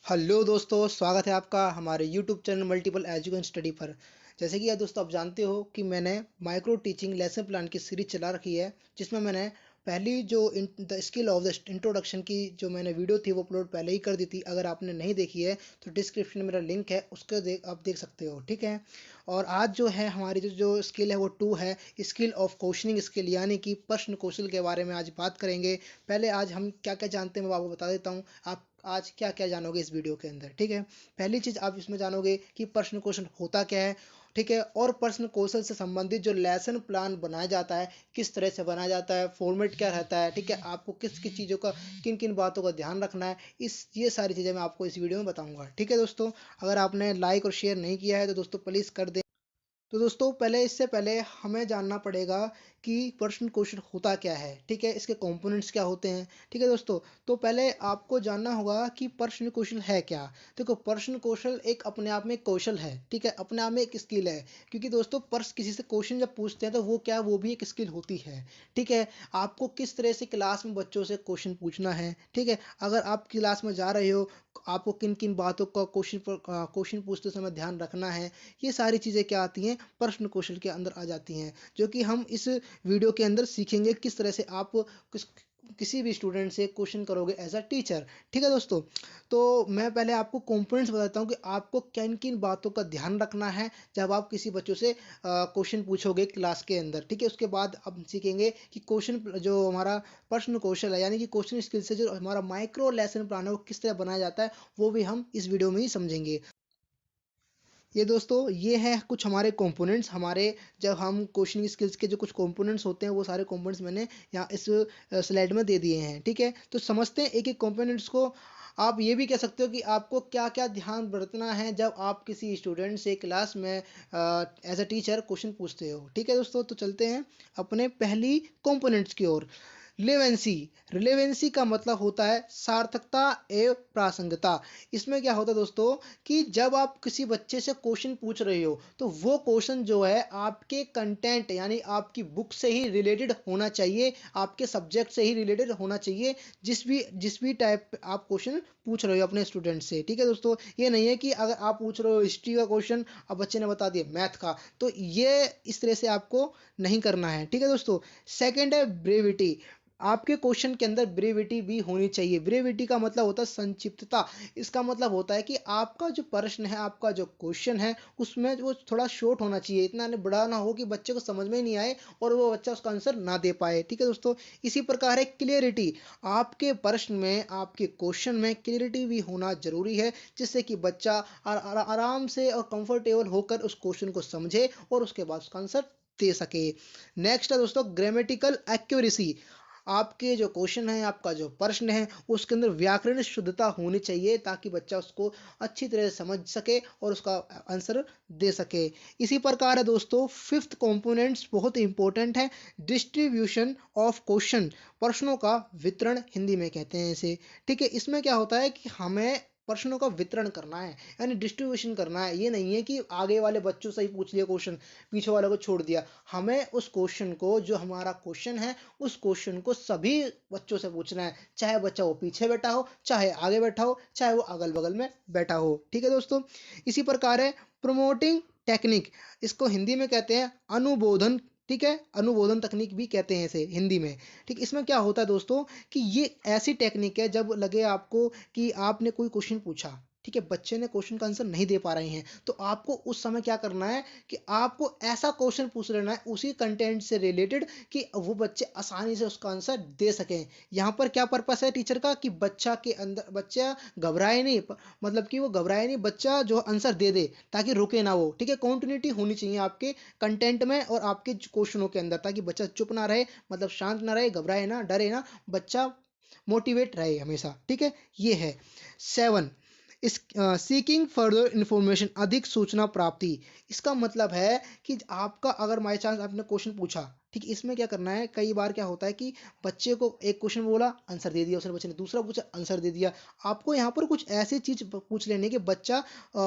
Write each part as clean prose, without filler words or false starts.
Hello दोस्तों, स्वागत है आपका हमारे YouTube channel multiple education study पर। जैसे कि यार दोस्तों, आप जानते हो कि मैंने माइक्रो टीचिंग लेसन प्लान की सीरीज चला रखी है, जिसमें मैंने पहली जो the skill of the introduction की जो मैंने वीडियो थी वो अपलोड पहले ही कर दी थी। अगर आपने नहीं देखी है तो डिस्क्रिप्शन में मेरा लिंक है, उसको आप देख सकते हो, ठीक है। और आज जो है हमारी जो जो स्किल है वो 2 है, स्किल ऑफ क्वेश्चनिंग स्किल, यानी कि प्रश्न कौशल के बारे में आज बात करेंगे। पहले आज हम क्या क्या जानते हैं मैं आपको बता देता हूँ। आप आज क्या क्या जानोगे इस वीडियो के अंदर, ठीक है। पहली चीज़ आप इसमें जानोगे कि प्रश्न कौशल होता क्या है, ठीक है। और प्रश्न कौशल से संबंधित जो लेसन प्लान बनाया जाता है किस तरह से बनाया जाता है, फॉर्मेट क्या रहता है, ठीक है। आपको किस किस चीज़ों का, किन किन बातों का ध्यान रखना है, ये सारी चीज़ें मैं आपको इस वीडियो में बताऊंगा, ठीक है दोस्तों। अगर आपने लाइक और शेयर नहीं किया है तो दोस्तों प्लीज़ कर दें। तो दोस्तों, इससे पहले हमें जानना पड़ेगा कि प्रश्न कौशल होता क्या है, ठीक है। इसके कंपोनेंट्स क्या होते हैं, ठीक है दोस्तों। तो पहले आपको जानना होगा कि प्रश्न कौशल है क्या। देखो, प्रश्न कौशल एक अपने आप में एक कौशल है, ठीक है, अपने आप में एक स्किल है। क्योंकि दोस्तों, प्रश्न किसी से क्वेश्चन जब पूछते हैं तो वो क्या, वो भी एक स्किल होती है, ठीक है। आपको किस तरह से क्लास में बच्चों से क्वेश्चन पूछना है, ठीक है। अगर आप क्लास में जा रहे हो, आपको किन किन बातों का क्वेश्चन पूछते समय ध्यान रखना है, ये सारी चीज़ें क्या आती हैं, प्रश्न कौशल के अंदर आ जाती हैं। जो कि हम इस वीडियो के अंदर सीखेंगे किस तरह से आप किसी भी स्टूडेंट से क्वेश्चन करोगे एज अ टीचर, ठीक है दोस्तों। तो मैं पहले आपको कंपोनेंट्स बताता हूँ कि आपको किन किन बातों का ध्यान रखना है जब आप किसी बच्चों से क्वेश्चन पूछोगे क्लास के अंदर, ठीक है। उसके बाद अब सीखेंगे कि क्वेश्चन जो हमारा प्रश्न कौशल है, यानी कि क्वेश्चन स्किल से जो हमारा माइक्रो लेसन प्लान है वो किस तरह बनाया जाता है, वो भी हम इस वीडियो में ही समझेंगे। ये दोस्तों, ये हैं कुछ हमारे कंपोनेंट्स, हमारे जब हम क्वेश्चनिंग स्किल्स के जो कुछ कंपोनेंट्स होते हैं वो सारे कंपोनेंट्स मैंने यहाँ इस स्लाइड में दे दिए हैं, ठीक है। तो समझते हैं एक एक कंपोनेंट्स को। आप ये भी कह सकते हो कि आपको क्या क्या ध्यान बरतना है जब आप किसी स्टूडेंट से क्लास में एज अ टीचर क्वेश्चन पूछते हो, ठीक है दोस्तों। तो चलते हैं अपने पहली कंपोनेंट्स की ओर। रिलेवेंसी। रिलेवेंसी का मतलब होता है सार्थकता एवं प्रासंगिकता। इसमें क्या होता है दोस्तों कि जब आप किसी बच्चे से क्वेश्चन पूछ रहे हो तो वो क्वेश्चन जो है आपके कंटेंट यानी आपकी बुक से ही रिलेटेड होना चाहिए, आपके सब्जेक्ट से ही रिलेटेड होना चाहिए। जिस भी टाइप आप क्वेश्चन पूछ रहे हो अपने स्टूडेंट से, ठीक है दोस्तों। ये नहीं है कि अगर आप पूछ रहे हो हिस्ट्री का क्वेश्चन अब बच्चे ने बता दिया मैथ का, तो ये इस तरह से आपको नहीं करना है, ठीक है दोस्तों। सेकंड है ब्रेविटी। आपके क्वेश्चन के अंदर ब्रेविटी भी होनी चाहिए। ब्रेविटी का मतलब होता है संक्षिप्तता। इसका मतलब होता है कि आपका जो प्रश्न है, आपका जो क्वेश्चन है, उसमें वो थोड़ा शॉर्ट होना चाहिए, इतना बड़ा ना हो कि बच्चे को समझ में ही नहीं आए और वो बच्चा उसका आंसर ना दे पाए, ठीक है दोस्तों। इसी प्रकार है क्लियरिटी। आपके प्रश्न में, आपके क्वेश्चन में क्लियरिटी भी होना जरूरी है, जिससे कि बच्चा आराम से और कंफर्टेबल होकर उस क्वेश्चन को समझे और उसके बाद उसका आंसर दे सके। नेक्स्ट है दोस्तों ग्रामेटिकल एक्यूरेसी। आपके जो क्वेश्चन है, आपका जो प्रश्न है, उसके अंदर व्याकरण शुद्धता होनी चाहिए ताकि बच्चा उसको अच्छी तरह से समझ सके और उसका आंसर दे सके। इसी प्रकार है दोस्तों फिफ्थ कंपोनेंट्स बहुत इंपॉर्टेंट है, डिस्ट्रीब्यूशन ऑफ क्वेश्चन। प्रश्नों का वितरण हिंदी में कहते हैं इसे, ठीक है। इसमें क्या होता है कि हमें प्रश्नों का वितरण करना है, यानी डिस्ट्रीब्यूशन करना है। ये नहीं है कि आगे वाले बच्चों से ही पूछ लिया क्वेश्चन, पीछे वाले को छोड़ दिया। हमें उस क्वेश्चन को, जो हमारा क्वेश्चन है, उस क्वेश्चन को सभी बच्चों से पूछना है, चाहे बच्चा वो पीछे बैठा हो, चाहे आगे बैठा हो, चाहे वो अगल बगल में बैठा हो, ठीक है दोस्तों। इसी प्रकार है प्रमोटिंग टेक्निक। इसको हिंदी में कहते हैं अनुबोधन, ठीक है। अनुबोधन तकनीक भी कहते हैं इसे हिंदी में, ठीक। इसमें क्या होता है दोस्तों कि ये ऐसी टेक्निक है जब लगे आपको कि आपने कोई क्वेश्चन पूछा, ठीक है, बच्चे ने क्वेश्चन का आंसर नहीं दे पा रहे हैं, तो आपको उस समय क्या करना है कि आपको ऐसा क्वेश्चन पूछ लेना है उसी कंटेंट से रिलेटेड कि वो बच्चे आसानी से उसका आंसर दे सकें। यहाँ पर क्या पर्पस है टीचर का कि बच्चा घबराए नहीं, मतलब कि वो घबराए नहीं, बच्चा जो आंसर दे दे ताकि रुके ना वो, ठीक है। कॉन्टिन्यूटी होनी चाहिए आपके कंटेंट में और आपके क्वेश्चनों के अंदर, ताकि बच्चा चुप ना रहे, मतलब शांत ना रहे, घबराए ना, डरे ना, बच्चा मोटिवेट रहे हमेशा, ठीक है। ये है 7, इस सीकिंग फर्दर इंफॉर्मेशन, अधिक सूचना प्राप्ति। इसका मतलब है कि आपका अगर बाई चांस आपने क्वेश्चन पूछा, ठीक है, इसमें क्या करना है, कई बार क्या होता है कि बच्चे को एक क्वेश्चन बोला, आंसर दे दिया उसने, बच्चे ने दूसरा पूछा, आंसर दे दिया। आपको यहाँ पर कुछ ऐसी चीज पूछ लेनी है कि बच्चा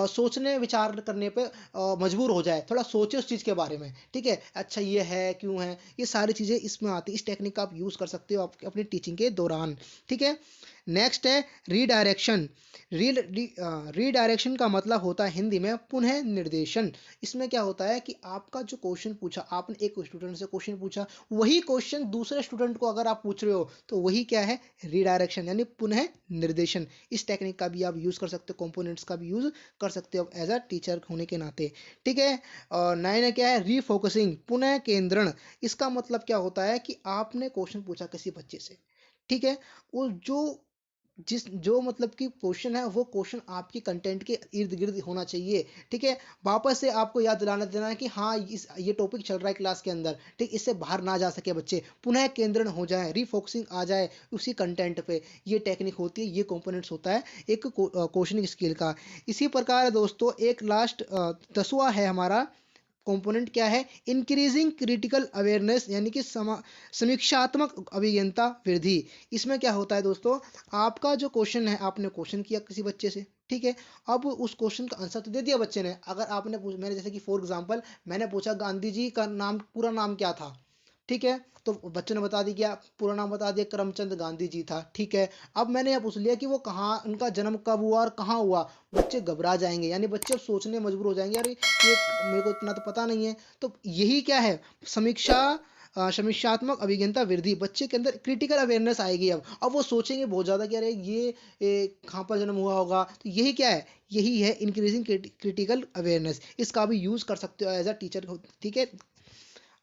सोचने विचार करने पे मजबूर हो जाए, थोड़ा सोचे उस चीज के बारे में। ठीक है, अच्छा ये है, क्यों है, ये सारी चीजें इसमें आती है। इस टेक्निक का आप यूज कर सकते हो आप अपनी टीचिंग के दौरान। ठीक है, नेक्स्ट है रीडायरेक्शन। रीडायरेक्शन का मतलब होता है हिंदी में पुनः निर्देशन। इसमें क्या होता है कि आपका जो क्वेश्चन पूछा, आपने एक स्टूडेंट से क्वेश्चन पूछा, वही क्वेश्चन दूसरे स्टूडेंट को अगर आप पूछ रहे हो, तो वही क्या है, रीडायरेक्शन यानी पुनः निर्देशन। इस टेक्निक का भी आप यूज कर सकते हो, कंपोनेंट्स का भी यूज कर सकते हो एज अ टीचर होने के नाते। ठीक है, और नाइन है क्या है, रीफोकसिंग, पुनः केंद्रण। इसका मतलब क्या होता है कि आपने क्वेश्चन पूछा किसी बच्चे से, ठीक है, वो जो मतलब कि क्वेश्चन है, वो क्वेश्चन आपकी कंटेंट के इर्द गिर्द होना चाहिए। ठीक है, वापस से आपको याद दिलाना देना है कि हाँ ये टॉपिक चल रहा है क्लास के अंदर, ठीक, इससे बाहर ना जा सके बच्चे, पुनः केंद्रण हो जाए, रीफोकसिंग आ जाए उसी कंटेंट पे। ये टेक्निक होती है, ये कंपोनेंट्स होता है एक क्वेश्चनिंग स्किल का। इसी प्रकार दोस्तों एक लास्ट 10वां है हमारा कंपोनेंट, क्या है, इंक्रीजिंग क्रिटिकल अवेयरनेस, यानी कि समीक्षात्मक अभियंता वृद्धि। इसमें क्या होता है दोस्तों, आपका जो क्वेश्चन है, आपने क्वेश्चन किया किसी बच्चे से, ठीक है, अब उस क्वेश्चन का आंसर तो दे दिया बच्चे ने। अगर आपने मैंने जैसे कि फॉर एग्जांपल मैंने पूछा गांधी जी का नाम, पूरा नाम क्या था, ठीक है, तो बच्चों ने बता दिया, पूरा नाम बता दिया, करमचंद गांधी जी था। ठीक है, अब मैंने यह पूछ लिया कि वो कहाँ, उनका जन्म कब हुआ और कहाँ हुआ, बच्चे घबरा जाएंगे, यानी बच्चे अब सोचने मजबूर हो जाएंगे, अरे ये मेरे को इतना तो पता नहीं है। तो यही क्या है, समीक्षात्मक अभिज्ञता वृद्धि, बच्चे के अंदर क्रिटिकल अवेयरनेस आएगी। अब वो सोचेंगे बहुत ज़्यादा कि अरे ये कहाँ पर जन्म हुआ होगा। तो यही क्या है, यही है इंक्रीजिंग क्रिटिकल अवेयरनेस। इसका भी यूज़ कर सकते हो एज अ टीचर। ठीक है,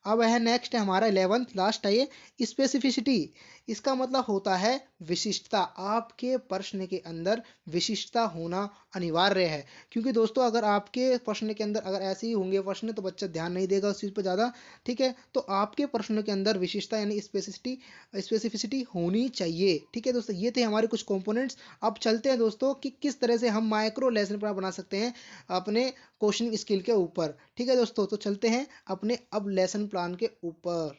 अब है नेक्स्ट है हमारा 11th लास्ट है ये, स्पेसिफिसिटी। इसका मतलब होता है विशिष्टता। आपके प्रश्न के अंदर विशिष्टता होना अनिवार्य है, क्योंकि दोस्तों अगर आपके प्रश्न के अंदर अगर ऐसे ही होंगे प्रश्न, तो बच्चा ध्यान नहीं देगा उस चीज़ पर ज़्यादा। ठीक है, तो आपके प्रश्न के अंदर विशिष्टता यानी स्पेसिफिसिटी होनी चाहिए। ठीक है दोस्तों, ये थे हमारे कुछ कंपोनेंट्स। अब चलते हैं दोस्तों कि किस तरह से हम माइक्रो लेसन प्लान बना सकते हैं अपने क्वेश्चन स्किल के ऊपर। ठीक है दोस्तों, तो चलते हैं अपने अब लेसन प्लान के ऊपर।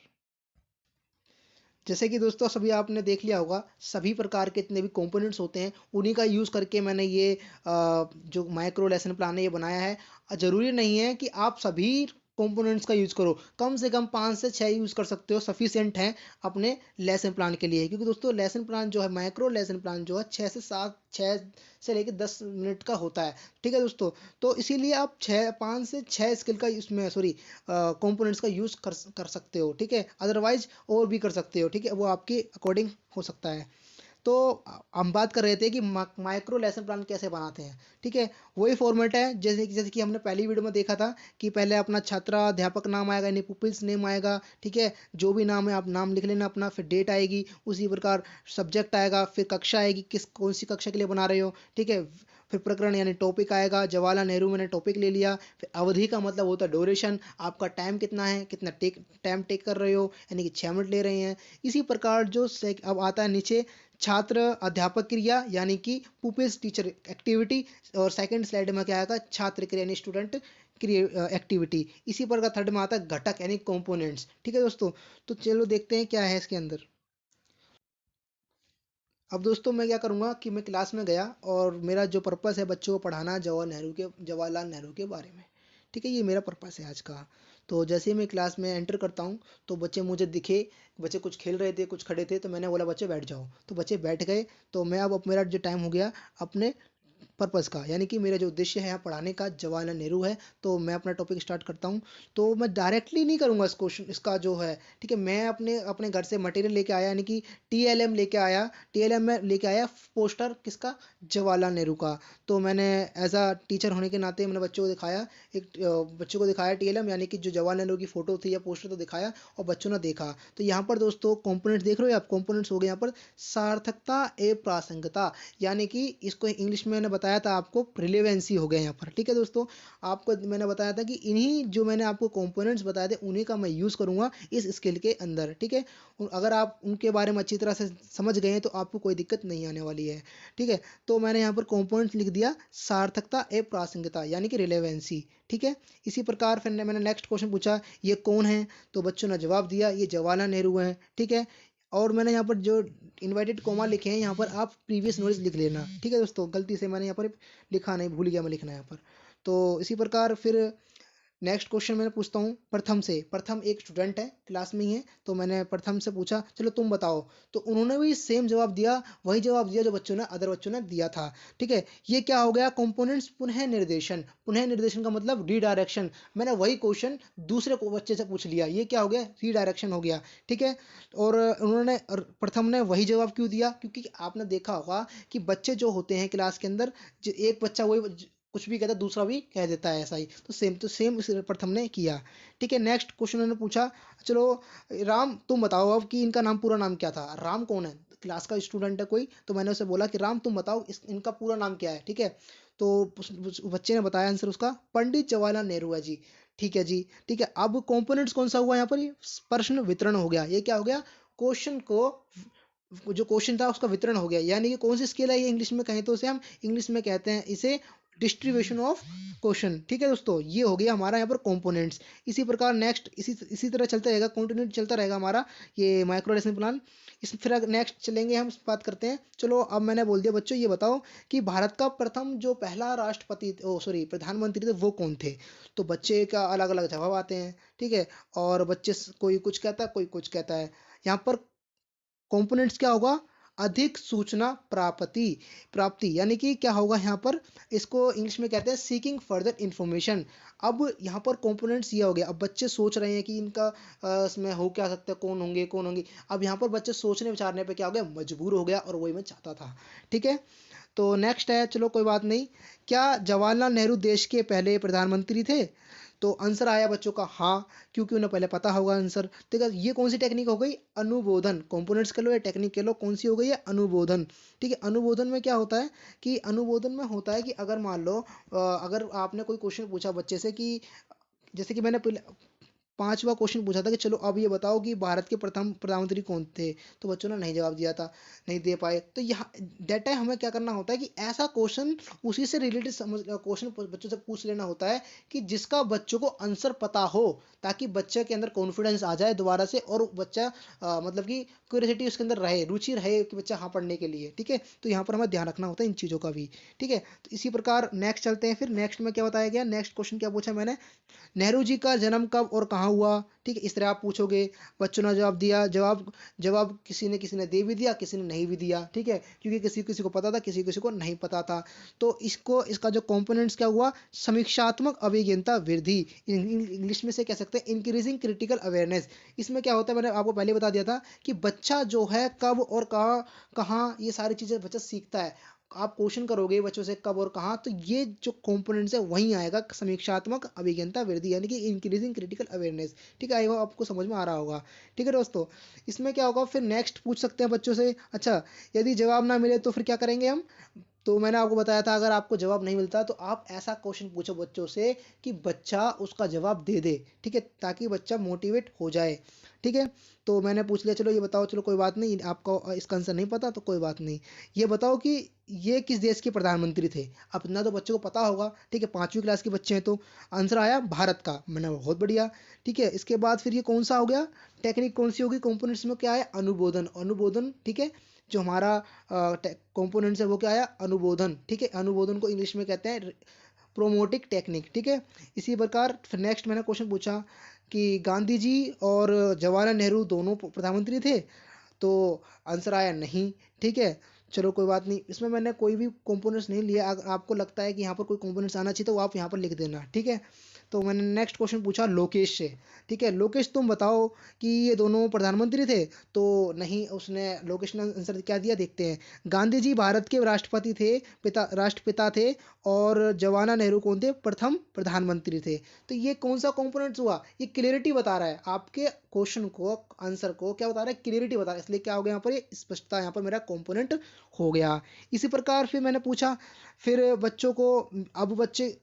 जैसे कि दोस्तों सभी आपने देख लिया होगा, सभी प्रकार के जितने भी कंपोनेंट्स होते हैं, उन्हीं का यूज़ करके मैंने ये जो माइक्रो लेसन प्लान है ये बनाया है। ज़रूरी नहीं है कि आप सभी कंपोनेंट्स का यूज़ करो, कम से कम 5 से 6 यूज़ कर सकते हो, सफिशिएंट हैं अपने लेसन प्लान के लिए। क्योंकि दोस्तों लेसन प्लान जो है, माइक्रो लेसन प्लान जो है, 6 से लेकर 10 मिनट का होता है। ठीक है दोस्तों, तो इसीलिए आप 5 से 6 स्किल का इसमें सॉरी कंपोनेंट्स का यूज़ कर सकते हो। ठीक है, अदरवाइज और भी कर सकते हो। ठीक है, वो आपके अकॉर्डिंग हो सकता है। तो हम बात कर रहे थे कि माइक्रो लेसन प्लान कैसे बनाते हैं। ठीक है, वही फॉर्मेट है जैसे कि हमने पहली वीडियो में देखा था कि पहले अपना छात्र अध्यापक नाम आएगा, यानी पुपिल्स नेम आएगा। ठीक है, जो भी नाम है आप नाम लिख लेना अपना, फिर डेट आएगी, उसी प्रकार सब्जेक्ट आएगा, फिर कक्षा आएगी, कौन सी कक्षा के लिए बना रहे हो। ठीक है, फिर प्रकरण यानी टॉपिक आएगा, जवाहरलाल नेहरू मैंने टॉपिक ले लिया। फिर अवधि का मतलब होता है ड्यूरेशन, आपका टाइम कितना है, कितना टाइम टेक कर रहे हो, यानी कि 6 मिनट ले रहे हैं। इसी प्रकार अब आता है नीचे छात्र अध्यापक क्रिया, यानी कि पुपिल्स टीचर एक्टिविटी। और सेकंड स्लाइड में क्या आएगा, छात्र क्रिया यानी स्टूडेंट एक्टिविटी। इसी प्रकार थर्ड में आता है घटक यानी कंपोनेंट्स। ठीक है दोस्तों, तो चलो देखते हैं क्या है इसके अंदर। अब दोस्तों मैं क्या करूँगा कि मैं क्लास में गया और मेरा जो पर्पस है बच्चों को पढ़ाना जवाहरलाल नेहरू के बारे में। ठीक है, ये मेरा पर्पस है आज का। तो जैसे ही मैं क्लास में एंटर करता हूँ, तो बच्चे मुझे दिखे, बच्चे कुछ खेल रहे थे, कुछ खड़े थे, तो मैंने बोला बच्चे बैठ जाओ, तो बच्चे बैठ गए। तो मैं अब मेरा जो टाइम हो गया अपने पर्पस का, यानी कि मेरा जो उद्देश्य है यहाँ पढ़ाने का जवाहरलाल नेहरू है। तो मैं अपना टॉपिक स्टार्ट करता हूँ। तो मैं डायरेक्टली नहीं करूँगा इस क्वेश्चन इसका जो है। ठीक है, मैं अपने अपने घर से मटेरियल लेके आया, यानी कि टीएलएम लेके आया। टीएलएम में लेके आया पोस्टर किसका, जवाहरलाल नेहरू का। तो मैंने एज अ टीचर होने के नाते मैंने बच्चों को दिखाया, बच्चों को दिखाया टीएलएम, यानी कि जो जवाहरलाल नेहरू की फोटो थी या पोस्टर तो दिखाया, और बच्चों ने देखा। तो यहाँ पर दोस्तों कंपोनेंट्स देख रहे हो आप, कंपोनेंट्स हो गए यहाँ पर सार्थकता ए प्रासंगिकता, यानी कि इसको इंग्लिश में मैंने बताया बताया था आपको रिलेवेंसी हो गया यहाँ पर। ठीक है दोस्तों, आपको मैंने बताया था कि इन्हीं जो मैंने आपको कंपोनेंट्स बताए थे उन्हीं का मैं यूज़ करूँगा इस स्किल के अंदर। ठीक है, अगर आप उनके बारे में अच्छी तरह से समझ गए हैं तो आपको कोई दिक्कत नहीं आने वाली है। ठीक है, तो मैंने यहाँ पर कंपोनेंट्स लिख दिया, सार्थकता ए प्रासंगिकता यानी कि रिलेवेंसी। ठीक है, इसी प्रकार फिर मैंने नेक्स्ट क्वेश्चन पूछा, ये कौन है? तो बच्चों ने जवाब दिया, ये जवाहरलाल नेहरू हैं। ठीक है, और मैंने यहाँ पर जो इन्वर्टेड कोमा लिखे हैं यहाँ पर आप प्रीवियस नॉलेज लिख लेना। ठीक है दोस्तों, गलती से मैंने यहाँ पर लिखा नहीं, भूल गया मैं लिखना यहाँ पर। तो इसी प्रकार फिर नेक्स्ट क्वेश्चन मैं पूछता हूँ प्रथम से। प्रथम एक स्टूडेंट है, क्लास में ही है, तो मैंने प्रथम से पूछा चलो तुम बताओ, तो उन्होंने भी सेम जवाब दिया, वही जवाब दिया जो अदर बच्चों ने दिया था। ठीक है, ये क्या हो गया? कंपोनेंट्स पुनः निर्देशन। पुनः निर्देशन का मतलब रीडायरेक्शन। मैंने वही क्वेश्चन दूसरे को बच्चे से पूछ लिया, ये क्या हो गया? रीडायरेक्शन हो गया। ठीक है, और प्रथम ने वही जवाब क्यों दिया? क्योंकि आपने देखा होगा कि बच्चे जो होते हैं क्लास के अंदर, एक बच्चा वही कुछ भी कहता है दूसरा भी कह देता है ऐसा ही, तो सेम प्रथम ने किया। ठीक है, नेक्स्ट क्वेश्चन उन्होंने पूछा, चलो राम तुम बताओ अब कि इनका नाम पूरा नाम क्या था? राम कौन है? क्लास का स्टूडेंट है कोई, तो मैंने उसे बोला कि राम तुम बताओ इनका पूरा नाम क्या है? ठीक है, तो उस बच्चे ने बताया आंसर उसका, पंडित जवाहरलाल नेहरू है जी। ठीक है जी, ठीक है, अब कंपोनेंट्स कौन सा हुआ यहाँ पर? प्रश्न वितरण हो गया। ये क्या हो गया? क्वेश्चन को, जो क्वेश्चन था उसका वितरण हो गया, यानी कि कौन सी स्केल है ये? इंग्लिश में कहें तो उसे हम इंग्लिश में कहते हैं इसे डिस्ट्रीब्यूशन ऑफ क्वेश्चन। ठीक है दोस्तों, ये हो गया हमारा यहाँ पर कंपोनेंट्स। इसी प्रकार नेक्स्ट इसी तरह चलता रहेगा, कंटिन्यू चलता रहेगा हमारा ये माइक्रो लेसन प्लान। फिर नेक्स्ट चलेंगे हम, बात करते हैं। चलो अब मैंने बोल दिया बच्चों, ये बताओ कि भारत का प्रथम जो पहला राष्ट्रपति, ओ सॉरी प्रधानमंत्री थे, वो कौन थे? तो बच्चे का अलग अलग जवाब आते हैं। ठीक है, और बच्चे कोई कुछ कहता है, कोई कुछ कहता है। यहाँ पर कंपोनेंट्स क्या होगा? अधिक सूचना प्राप्ति यानी कि क्या होगा यहाँ पर? इसको इंग्लिश में कहते हैं सीकिंग फर्दर इंफॉर्मेशन। अब यहाँ पर कंपोनेंट्स ये हो गया, अब बच्चे सोच रहे हैं कि इनका इसमें हो क्या सकता है, कौन होंगे। अब यहाँ पर बच्चे सोचने विचारने पे क्या हो गया? मजबूर हो गया, और वही मैं चाहता था। ठीक है, तो नेक्स्ट है, चलो कोई बात नहीं, क्या जवाहरलाल नेहरू देश के पहले प्रधानमंत्री थे? तो आंसर आया बच्चों का हाँ, क्योंकि उन्हें पहले पता होगा आंसर। ठीक है, ये कौन सी टेक्निक हो गई? अनुबोधन। कंपोनेंट्स कह लो या टेक्निक कह लो, कौन सी हो गई है? अनुबोधन। ठीक है, अनुबोधन में क्या होता है कि अनुबोधन में होता है कि अगर मान लो अगर आपने कोई क्वेश्चन पूछा बच्चे से कि, जैसे कि मैंने पांचवा क्वेश्चन पूछा था कि चलो अब ये बताओ कि भारत के प्रथम प्रधानमंत्री कौन थे? तो बच्चों ने नहीं जवाब दिया था, नहीं दे पाए। तो यहाँ दैट टाइम हमें क्या करना होता है कि ऐसा क्वेश्चन, उसी से रिलेटेड क्वेश्चन बच्चों से पूछ लेना होता है कि जिसका बच्चों को आंसर पता हो, ताकि बच्चे के अंदर कॉन्फिडेंस आ जाए दोबारा से, और बच्चा मतलब कि क्यूरियोसिटी उसके अंदर रहे, रुचि रहे कि बच्चा हाँ पढ़ने के लिए। ठीक है, तो यहाँ पर हमें ध्यान रखना होता है इन चीज़ों का भी। ठीक है, तो इसी प्रकार नेक्स्ट चलते हैं। फिर नेक्स्ट में क्या बताया गया? नेक्स्ट क्वेश्चन क्या पूछा मैंने? नेहरू जी का जन्म कब और कहाँ हुआ? ठीक है, इस तरह आप पूछोगे। बच्चों ने जवाब दिया, जवाब किसी ने दे भी दिया, किसी ने नहीं भी दिया। ठीक है, क्योंकि किसी किसी को पता था, किसी किसी को नहीं पता था। तो इसका जो कंपोनेंट्स क्या हुआ? समीक्षात्मक अभिज्ञता वृद्धि, इंग्लिश में से कह सकते हैं इंक्रीजिंग क्रिटिकल अवेयरनेस। इसमें क्या होता है, मैंने आपको पहले बता दिया था कि बच्चा जो है कब और कहाँ कहाँ ये सारी चीज़ें बच्चा सीखता है। आप क्वेश्चन करोगे बच्चों से कब और कहाँ, तो ये जो कंपोनेंट्स है वहीं आएगा, समीक्षात्मक अभिज्ञता वृद्धि यानी कि इंक्रीजिंग क्रिटिकल अवेयरनेस। ठीक है, आई होप आपको समझ में आ रहा होगा। ठीक है दोस्तों, इसमें क्या होगा? फिर नेक्स्ट पूछ सकते हैं बच्चों से, अच्छा यदि जवाब ना मिले तो फिर क्या करेंगे हम? तो मैंने आपको बताया था, अगर आपको जवाब नहीं मिलता तो आप ऐसा क्वेश्चन पूछो बच्चों से कि बच्चा उसका जवाब दे दे। ठीक है, ताकि बच्चा मोटिवेट हो जाए। ठीक है, तो मैंने पूछ लिया, चलो ये बताओ, चलो कोई बात नहीं, आपको इसका आंसर नहीं पता तो कोई बात नहीं, ये बताओ कि ये किस देश के प्रधानमंत्री थे? अब इतना तो बच्चों को पता होगा। ठीक है, पांचवी क्लास के बच्चे हैं, तो आंसर आया भारत का। मैंने बहुत बढ़िया। ठीक है, इसके बाद फिर ये कौन सा हो गया? टेक्निक कौन सी होगी? कंपोनेंट्स में क्या है? अनुबोधन। अनुबोधन, ठीक है, जो हमारा कंपोनेंट्स है वो क्या है? अनुबोधन। ठीक है, अनुबोधन को इंग्लिश में कहते हैं प्रोमोटिक टेक्निक। ठीक है, इसी प्रकार फिर नेक्स्ट मैंने क्वेश्चन पूछा कि गांधी जी और जवाहरलाल नेहरू दोनों प्रधानमंत्री थे? तो आंसर आया नहीं। ठीक है, चलो कोई बात नहीं, इसमें मैंने कोई भी कंपोनेंट्स नहीं लिया। अगर आपको लगता है कि यहाँ पर कोई कंपोनेंट्स आना चाहिए तो आप यहाँ पर लिख देना। ठीक है, तो मैंने नेक्स्ट क्वेश्चन पूछा लोकेश से। ठीक है, लोकेश तुम बताओ कि ये दोनों प्रधानमंत्री थे। तो नहीं, उसने लोकेश ने आंसर क्या दिया, देखते हैं। गांधी जी भारत के राष्ट्रपति थे, राष्ट्रपिता थे, और जवाहरलाल नेहरू कौन थे, प्रथम प्रधानमंत्री थे। तो ये कौन सा कंपोनेंट्स हुआ, ये क्लियरिटी बता रहा है आपके क्वेश्चन को, आंसर को क्या बता रहा है, क्लियरिटी बता रहा है। इसलिए क्या हो गया यहाँ पर, ये स्पष्टता यहाँ पर मेरा कंपोनेंट हो गया। इसी प्रकार फिर मैंने पूछा फिर बच्चों को। अब बच्चे,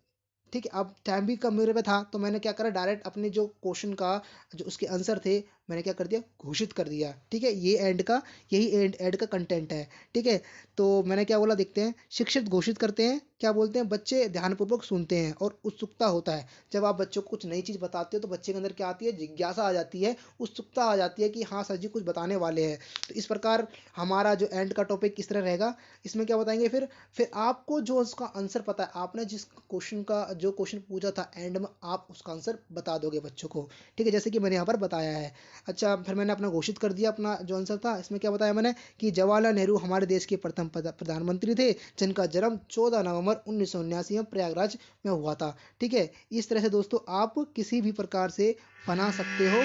ठीक है, अब टाइम भी कम मेरे पे था, तो मैंने क्या करा, डायरेक्ट अपने जो क्वेश्चन का जो उसके आंसर थे, मैंने क्या कर दिया, घोषित कर दिया। ठीक है, ये एंड का, यही एंड का कंटेंट है। ठीक है, तो मैंने क्या बोला, देखते हैं। शिक्षक घोषित करते हैं, क्या बोलते हैं, बच्चे ध्यानपूर्वक सुनते हैं और उत्सुकता होता है। जब आप बच्चों को कुछ नई चीज़ बताते हो तो बच्चे के अंदर क्या आती है, जिज्ञासा आ जाती है, उत्सुकता आ जाती है कि हाँ सर जी कुछ बताने वाले हैं। तो इस प्रकार हमारा जो एंड का टॉपिक किस तरह रहेगा, इसमें क्या बताएंगे, फिर आपको जो उसका आंसर पता है, आपने जिस क्वेश्चन का जो क्वेश्चन पूछा था, एंड में आप उसका आंसर बता दोगे बच्चों को। ठीक है, जैसे कि मैंने यहाँ पर बताया है। अच्छा, फिर मैंने अपना घोषित कर दिया, अपना जो आंसर था। इसमें क्या बताया मैंने कि जवाहरलाल नेहरू हमारे देश के प्रथम प्रधानमंत्री थे, जिनका जन्म 14 नवंबर 1979 में प्रयागराज में हुआ था। ठीक है, इस तरह से दोस्तों आप किसी भी प्रकार से बना सकते हो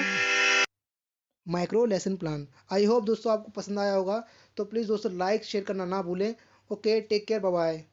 micro lesson plan. I hope दोस्तों आपको पसंद आया होगा। तो प्लीज़ दोस्तों लाइक शेयर करना ना भूलें। Okay, take care, bye bye.